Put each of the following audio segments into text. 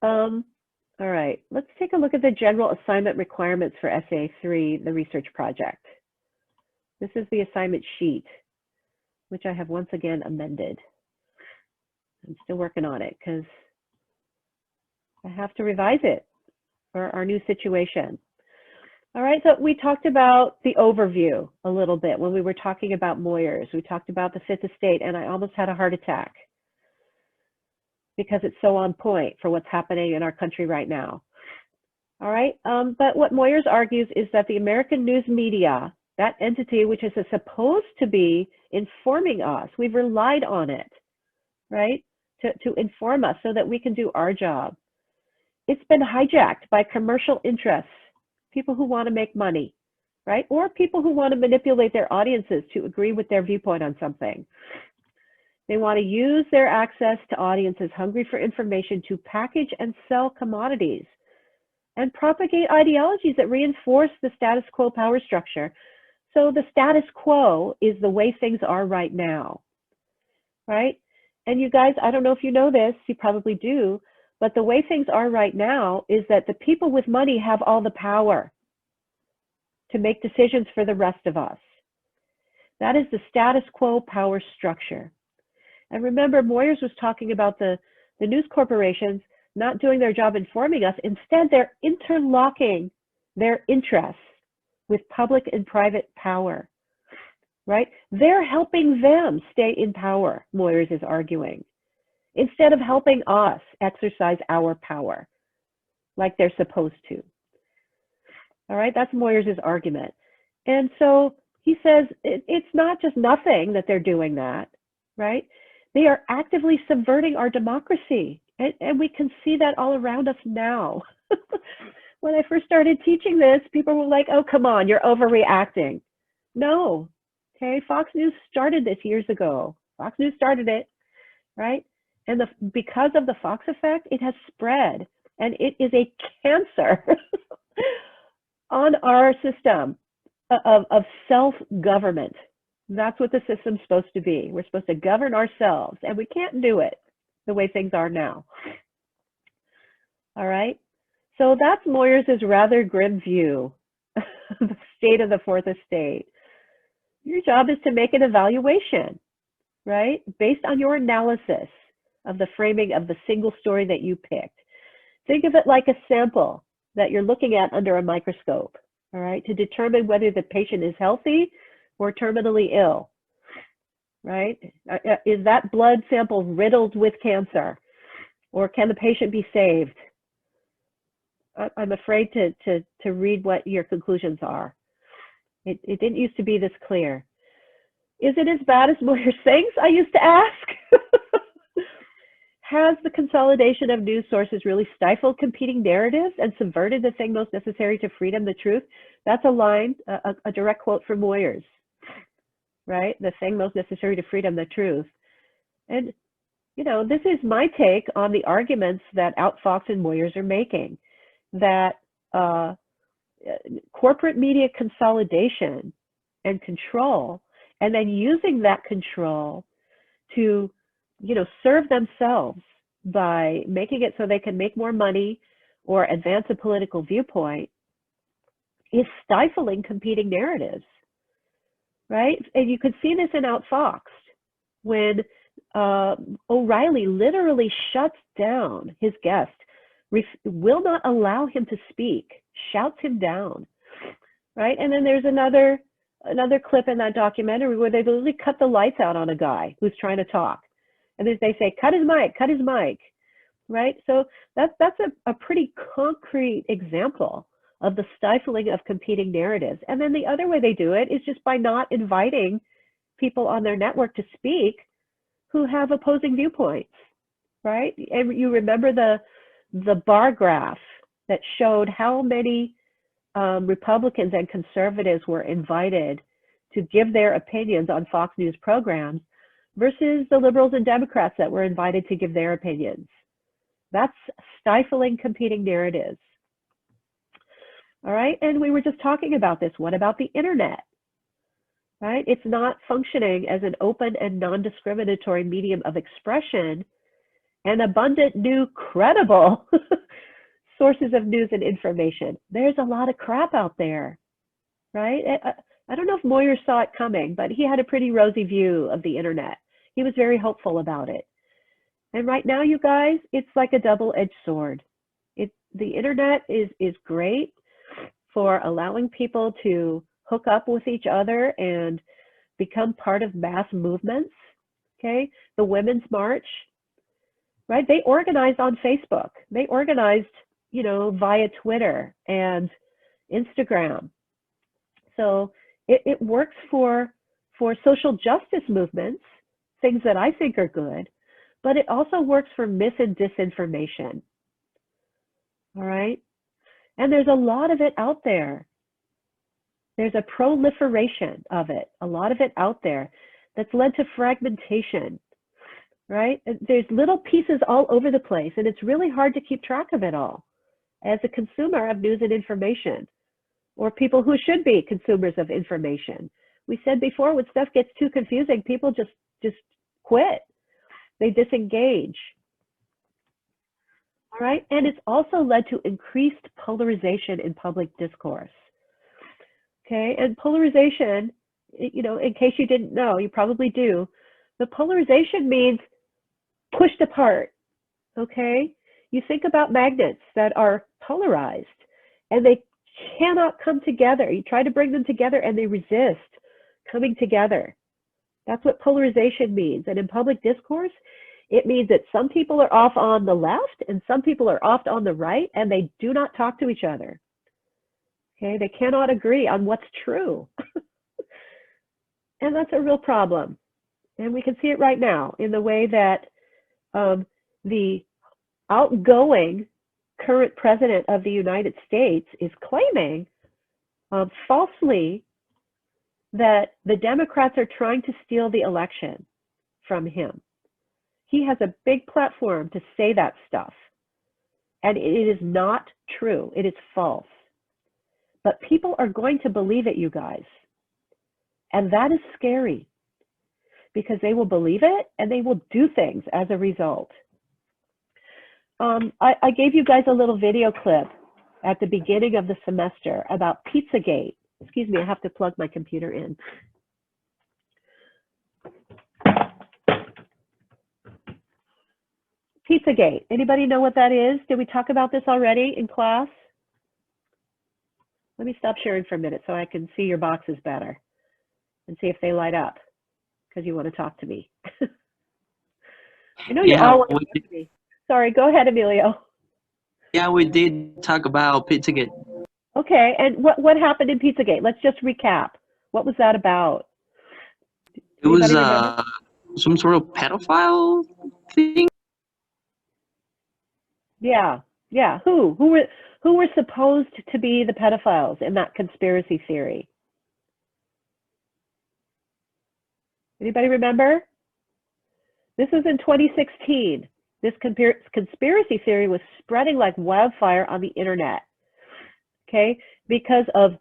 Um, all right, let's take a look at the general assignment requirements for Essay 3, the research project. This is the assignment sheet, which I have once again amended. I'm still working on it because I have to revise it for our new situation. All right, so we talked about the overview a little bit when we were talking about Moyers. We talked about the fifth estate, and I almost had a heart attack because it's so on point for what's happening in our country right now. All right, but what Moyers argues is that the American news media, that entity which is supposed to be informing us, we've relied on it, right, to inform us so that we can do our job. It's been hijacked by commercial interests, people who want to make money, right? Or people who want to manipulate their audiences to agree with their viewpoint on something. They want to use their access to audiences hungry for information to package and sell commodities and propagate ideologies that reinforce the status quo power structure. So the status quo is the way things are right now, right? And you guys, I don't know if you know this, you probably do, but the way things are right now is that the people with money have all the power to make decisions for the rest of us. That is the status quo power structure. And remember, Moyers was talking about the news corporations not doing their job informing us. Instead, they're interlocking their interests with public and private power, right? They're helping them stay in power, Moyers is arguing, instead of helping us exercise our power like they're supposed to. All right, that's Moyers' argument. And so he says it's not just nothing that they're doing that, right? They are actively subverting our democracy. And we can see that all around us now. When I first started teaching this, people were like, oh, come on, you're overreacting. No, okay, Fox News started this years ago. Fox News started it, right? And because of the Fox effect, it has spread. And it is a cancer on our system of self-government. That's what the system's supposed to be. We're supposed to govern ourselves, and we can't do it the way things are now. All right? So that's Moyers' rather grim view of the state of the fourth estate. Your job is to make an evaluation, right? Based on your analysis of the framing of the single story that you picked. Think of it like a sample that you're looking at under a microscope, all right, to determine whether the patient is healthy or terminally ill, right? Is that blood sample riddled with cancer, or can the patient be saved? I'm afraid to read what your conclusions are. It didn't used to be this clear. Is it as bad as Moyers thinks? I used to ask. Has the consolidation of news sources really stifled competing narratives and subverted the thing most necessary to freedom, the truth? That's a line, a direct quote from Moyers, right? The thing most necessary to freedom, the truth. And, you know, this is my take on the arguments that Outfox and Moyers are making, that corporate media consolidation and control, and then using that control to, you know, serve themselves by making it so they can make more money or advance a political viewpoint, is stifling competing narratives, right? And you could see this in Outfoxed when O'Reilly literally shuts down his guest, will not allow him to speak, shouts him down, right? And then there's another clip in that documentary where they literally cut the lights out on a guy who's trying to talk. And they say, cut his mic, right? So that's a pretty concrete example of the stifling of competing narratives. And then the other way they do it is just by not inviting people on their network to speak who have opposing viewpoints, right? And you remember the bar graph that showed how many Republicans and conservatives were invited to give their opinions on Fox News programs versus the liberals and Democrats that were invited to give their opinions. That's stifling competing narratives. All right, and we were just talking about this. What about the internet? Right? It's not functioning as an open and non-discriminatory medium of expression, and abundant new credible sources of news and information. There's a lot of crap out there, right? I don't know if Moyer saw it coming, but he had a pretty rosy view of the internet. He was very hopeful about it. And right now, you guys, it's like a double-edged sword. The internet is great for allowing people to hook up with each other and become part of mass movements, okay? The Women's March, right? They organized on Facebook. They organized, you know, via Twitter and Instagram. So it works for social justice movements, things that I think are good, but it also works for mis and disinformation, all right? And there's a lot of it out there. There's a proliferation of it, a lot of it out there that's led to fragmentation, right? There's little pieces all over the place, and it's really hard to keep track of it all as a consumer of news and information, or people who should be consumers of information. We said before, when stuff gets too confusing, people just quit. They disengage. All right, and it's also led to increased polarization in public discourse. Okay, and polarization, you know, in case you didn't know, you probably do, but polarization means pushed apart, okay? You think about magnets that are polarized and they cannot come together. You try to bring them together and they resist coming together. That's what polarization means. And in public discourse, it means that some people are off on the left and some people are off on the right, and they do not talk to each other. Okay, they cannot agree on what's true. And that's a real problem. And we can see it right now in the way that the outgoing current president of the United States is claiming falsely that the Democrats are trying to steal the election from him. He has a big platform to say that stuff. And it is not true. It is false. But people are going to believe it, you guys. And that is scary because they will believe it and they will do things as a result. I gave you guys a little video clip at the beginning of the semester about Pizzagate. Excuse me, I have to plug my computer in. Pizzagate. Anybody know what that is? Did we talk about this already in class? Let me stop sharing for a minute so I can see your boxes better and see if they light up because you want to talk to me. I know you all want to talk to me. Sorry, go ahead, Emilio. Yeah, we did talk about Pizzagate. Okay, and what happened in Pizzagate? Let's just recap. What was that about? It was some sort of pedophile thing. Yeah. Who were supposed to be the pedophiles in that conspiracy theory? Anybody remember? This was in 2016. This conspiracy theory was spreading like wildfire on the internet, okay, because of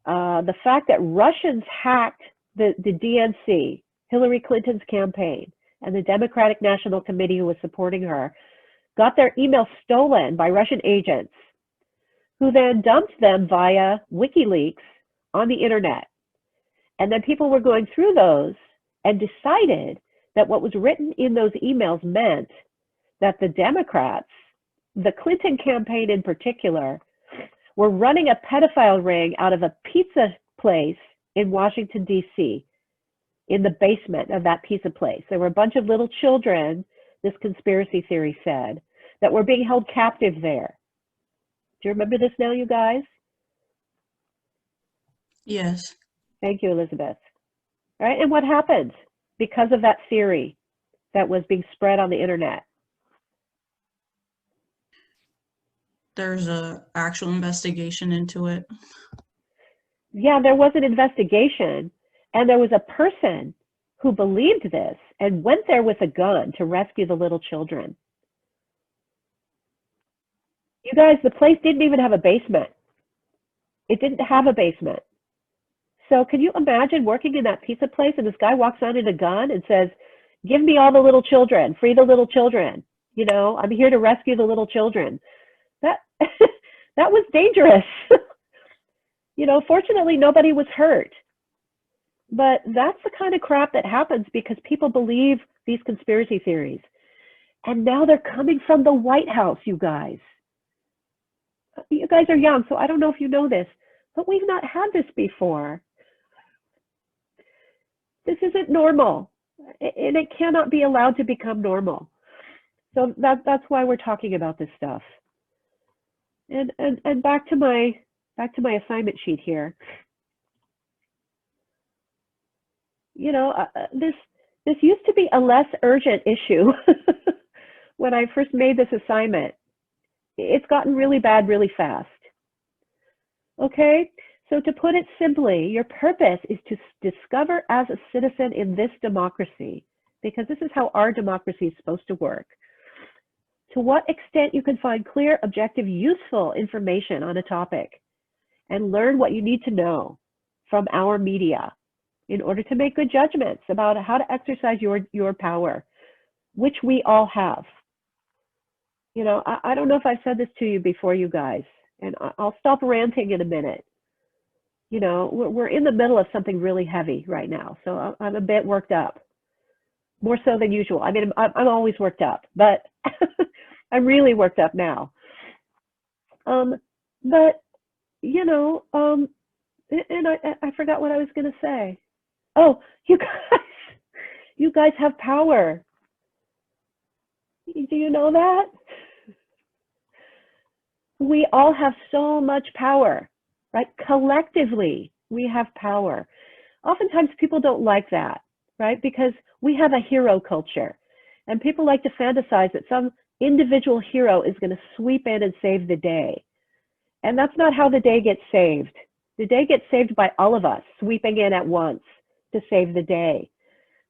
the fact that Russians hacked the DNC, Hillary Clinton's campaign, and the Democratic National Committee who was supporting her, got their emails stolen by Russian agents, who then dumped them via WikiLeaks on the internet. And then people were going through those and decided that what was written in those emails meant that the Democrats, the Clinton campaign in particular, were running a pedophile ring out of a pizza place in Washington, D.C., in the basement of that pizza place. There were a bunch of little children, this conspiracy theory said, that were being held captive there. Do you remember this now, you guys? Yes. Thank you, Elizabeth. All right, and what happened because of that theory that was being spread on the internet? There's a actual investigation into it. Yeah, there was an investigation, and there was a person who believed this and went there with a gun to rescue the little children. You guys, the place didn't even have a basement. It didn't have a basement. So can you imagine working in that pizza place and this guy walks out in a gun and says, "Give me all the little children, free the little children." You know, I'm here to rescue the little children. That that was dangerous. You know, fortunately, nobody was hurt. But that's the kind of crap that happens because people believe these conspiracy theories. And now they're coming from the White House, you guys. You guys are young, so I don't know if you know this, but we've not had this before. This isn't normal, and it cannot be allowed to become normal. So that's why we're talking about this stuff. And back to my assignment sheet here. You know, this used to be a less urgent issue when I first made this assignment. It's gotten really bad really fast. Okay, so to put it simply, your purpose is to discover as a citizen in this democracy, because this is how our democracy is supposed to work, to what extent you can find clear, objective, useful information on a topic and learn what you need to know from our media in order to make good judgments about how to exercise your power, which we all have. You know, I don't know if I've said this to you before, you guys, and I'll stop ranting in a minute. You know, we're in the middle of something really heavy right now, so I'm a bit worked up, more so than usual. I mean, I'm always worked up, but I'm really worked up now. But, you know, and I forgot what I was going to say. Oh, you guys have power. Do you know that? We all have so much power, right? Collectively, we have power. Oftentimes people don't like that, right? Because we have a hero culture and people like to fantasize that some individual hero is going to sweep in and save the day. And that's not how the day gets saved. The day gets saved by all of us sweeping in at once to save the day.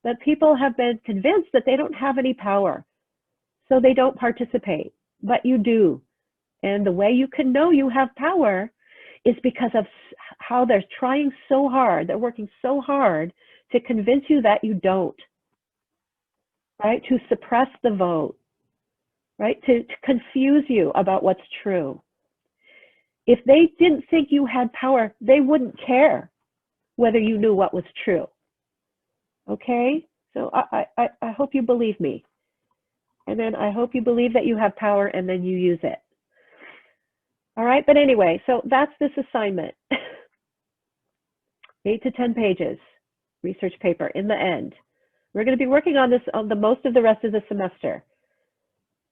But people have been convinced that they don't have any power, so they don't participate, but you do. And the way you can know you have power is because of how they're trying so hard, they're working so hard to convince you that you don't, right? To suppress the vote, right? To confuse you about what's true. If they didn't think you had power, they wouldn't care whether you knew what was true. Okay? So I hope you believe me. And then I hope you believe that you have power and then you use it. All right, but anyway, so that's this assignment. 8 to 10 pages, research paper in the end. We're going to be working on this on the most of the rest of the semester.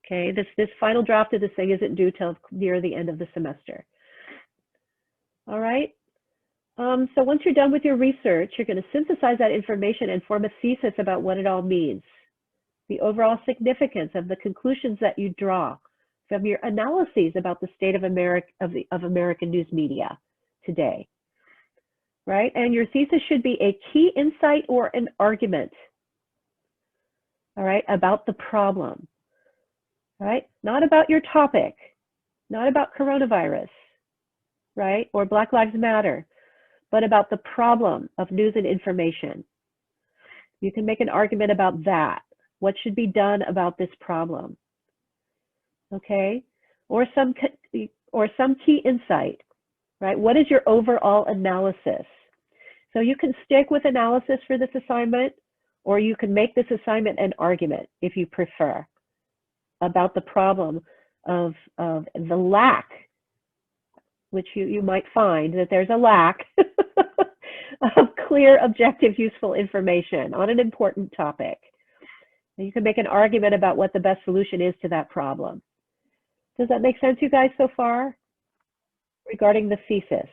Okay, this final draft of this thing isn't due till near the end of the semester. All right, so once you're done with your research, you're going to synthesize that information and form a thesis about what it all means, the overall significance of the conclusions that you draw from your analyses about the state of American news media today, right? And your thesis should be a key insight or an argument, all right, about the problem, all right? Not about your topic, not about coronavirus, right, or Black Lives Matter, but about the problem of news and information. You can make an argument about that. What should be done about this problem? Okay, or some key insight, right? What is your overall analysis? So you can stick with analysis for this assignment, or you can make this assignment an argument if you prefer about the problem of the lack, which you might find that there's a lack of clear, objective, useful information on an important topic. And you can make an argument about what the best solution is to that problem. Does that make sense, you guys, so far, regarding the thesis?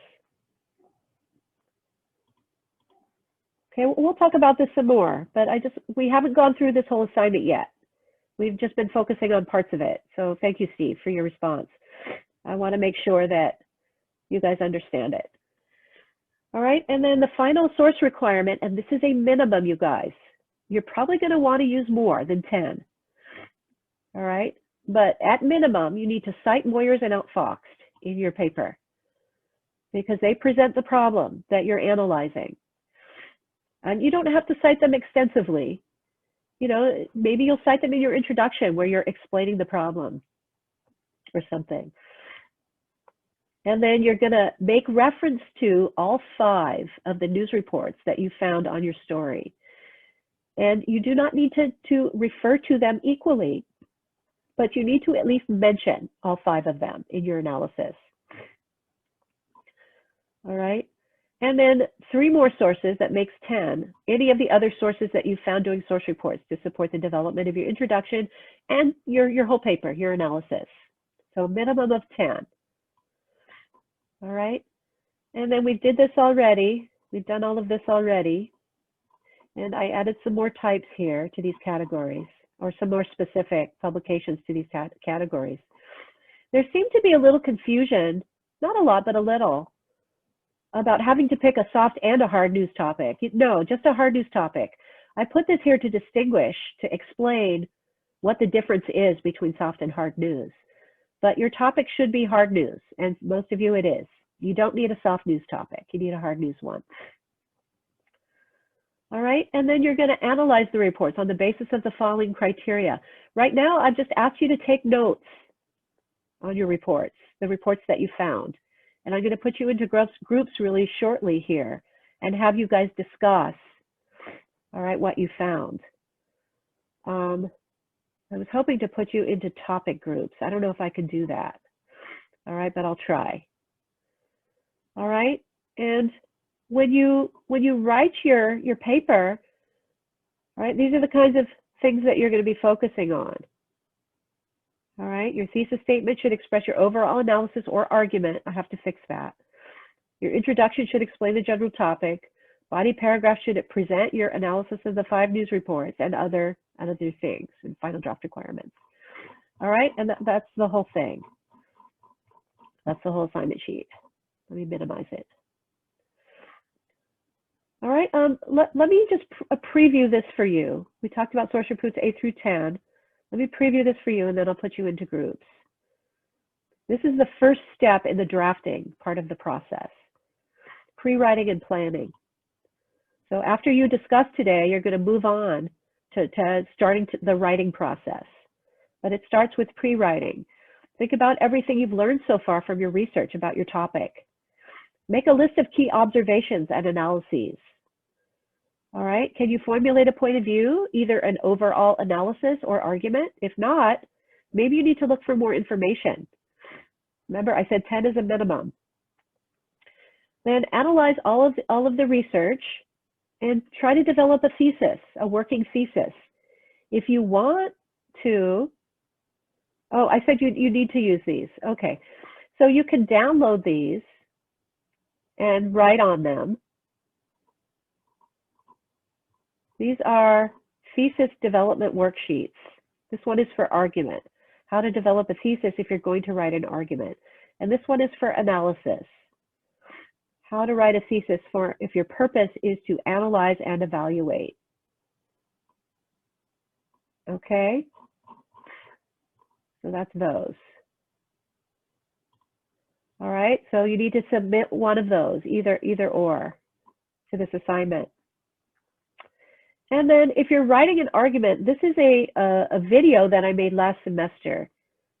Okay, we'll talk about this some more, but we haven't gone through this whole assignment yet. We've just been focusing on parts of it. So thank you, Steve, for your response. I want to make sure that you guys understand it. All right, and then the final source requirement, and this is a minimum, you guys. You're probably going to want to use more than 10. All right, but at minimum, you need to cite Moyers and Outfoxed in your paper because they present the problem that you're analyzing. And you don't have to cite them extensively. you know, maybe you'll cite them in your introduction where you're explaining the problem or something. And then you're going to make reference to all 5 of the news reports that you found on your story. And you do not need to refer to them equally, but you need to at least mention all 5 of them in your analysis. All right. And then 3 more sources, that makes 10. Any of the other sources that you found doing source reports to support the development of your introduction and your whole paper, your analysis. So a minimum of 10. All right. And then we did this already. We've done all of this already. And I added some more types here to these categories, or some more specific publications to these categories. There seemed to be a little confusion, not a lot, but a little, about having to pick a soft and a hard news topic. No, just a hard news topic. I put this here to distinguish, to explain what the difference is between soft and hard news. But your topic should be hard news, and most of you it is. You don't need a soft news topic. You need a hard news one. All right, and then you're going to analyze the reports on the basis of the following criteria. Right now, I've just asked you to take notes on your reports, the reports that you found. And I'm going to put you into groups really shortly here and have you guys discuss, all right, what you found. I was hoping to put you into topic groups. I don't know if I can do that. All right, but I'll try. All right, and when you write your paper, all right, these are the kinds of things that you're going to be focusing on. All right, your thesis statement should express your overall analysis or argument. I have to fix that. Your introduction should explain the general topic. Body paragraph should present your analysis of the 5 news reports and other things and final draft requirements. All right, and that's the whole thing. That's the whole assignment sheet. Let me minimize it. All right, let me just preview this for you. We talked about source reports A through 10. Let me preview this for you, and then I'll put you into groups. This is the first step in the drafting part of the process, pre-writing and planning. So after you discuss today, you're going to move on to starting the writing process. But it starts with pre-writing. Think about everything you've learned so far from your research about your topic. Make a list of key observations and analyses. All right, can you formulate a point of view, either an overall analysis or argument? If not, maybe you need to look for more information. Remember, I said 10 is a minimum. Then analyze all of the research and try to develop a thesis, a working thesis. If you want to, oh, I said you need to use these. Okay, so you can download these and write on them. These are thesis development worksheets. This one is for argument, how to develop a thesis if you're going to write an argument. And this one is for analysis, how to write a thesis for if your purpose is to analyze and evaluate. Okay, so that's those. All right, so you need to submit one of those, either or, to this assignment. And then if you're writing an argument, this is a video that I made last semester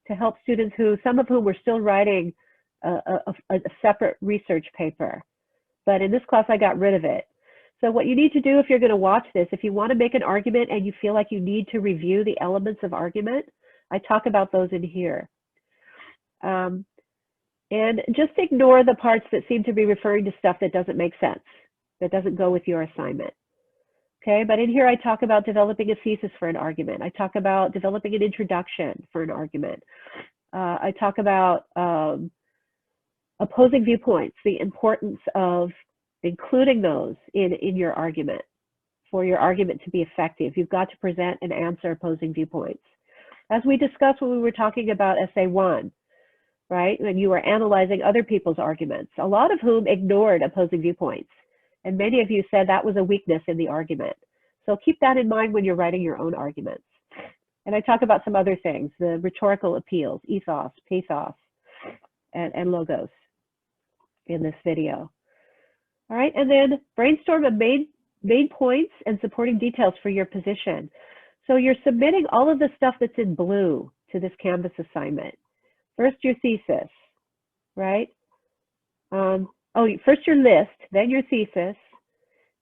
to help students some of whom were still writing a separate research paper. But in this class, I got rid of it. So what you need to do if you're going to watch this, if you want to make an argument and you feel like you need to review the elements of argument, I talk about those in here. And just ignore the parts that seem to be referring to stuff that doesn't make sense, that doesn't go with your assignment. Okay, but in here I talk about developing a thesis for an argument. I talk about developing an introduction for an argument. I talk about opposing viewpoints, the importance of including those in your argument. For your argument to be effective, you've got to present and answer opposing viewpoints. As we discussed when we were talking about Essay 1, right, when you were analyzing other people's arguments, a lot of whom ignored opposing viewpoints. And many of you said that was a weakness in the argument. So keep that in mind when you're writing your own arguments. And I talk about some other things, the rhetorical appeals, ethos, pathos, and logos in this video. All right, and then brainstorm the main points and supporting details for your position. So you're submitting all of the stuff that's in blue to this Canvas assignment. First, your thesis, right? First your list, then your thesis,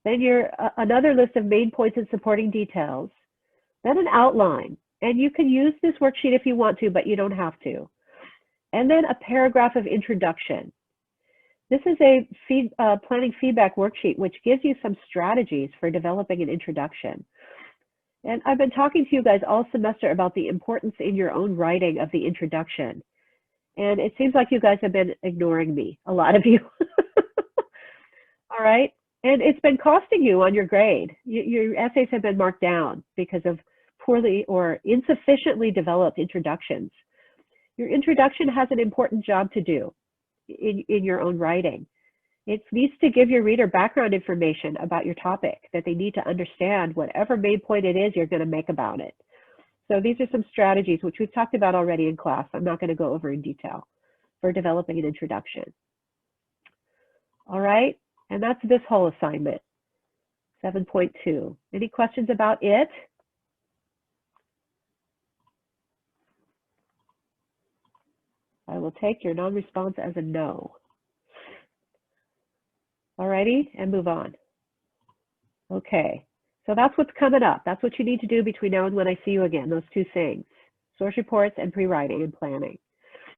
then your another list of main points and supporting details, then an outline. And you can use this worksheet if you want to, but you don't have to. And then a paragraph of introduction. This is a planning feedback worksheet, which gives you some strategies for developing an introduction. And I've been talking to you guys all semester about the importance in your own writing of the introduction. And it seems like you guys have been ignoring me, a lot of you. All right. And it's been costing you on your grade. Your essays have been marked down because of poorly or insufficiently developed introductions. Your introduction has an important job to do in your own writing. It needs to give your reader background information about your topic that they need to understand whatever main point it is you're going to make about it. So these are some strategies which we've talked about already in class. I'm not going to go over in detail for developing an introduction. All right, and that's this whole assignment, 7.2. Any questions about it? I will take your non-response as a no. All righty, and move on. Okay, so that's what's coming up. That's what you need to do between now and when I see you again, those two things, source reports and pre-writing and planning.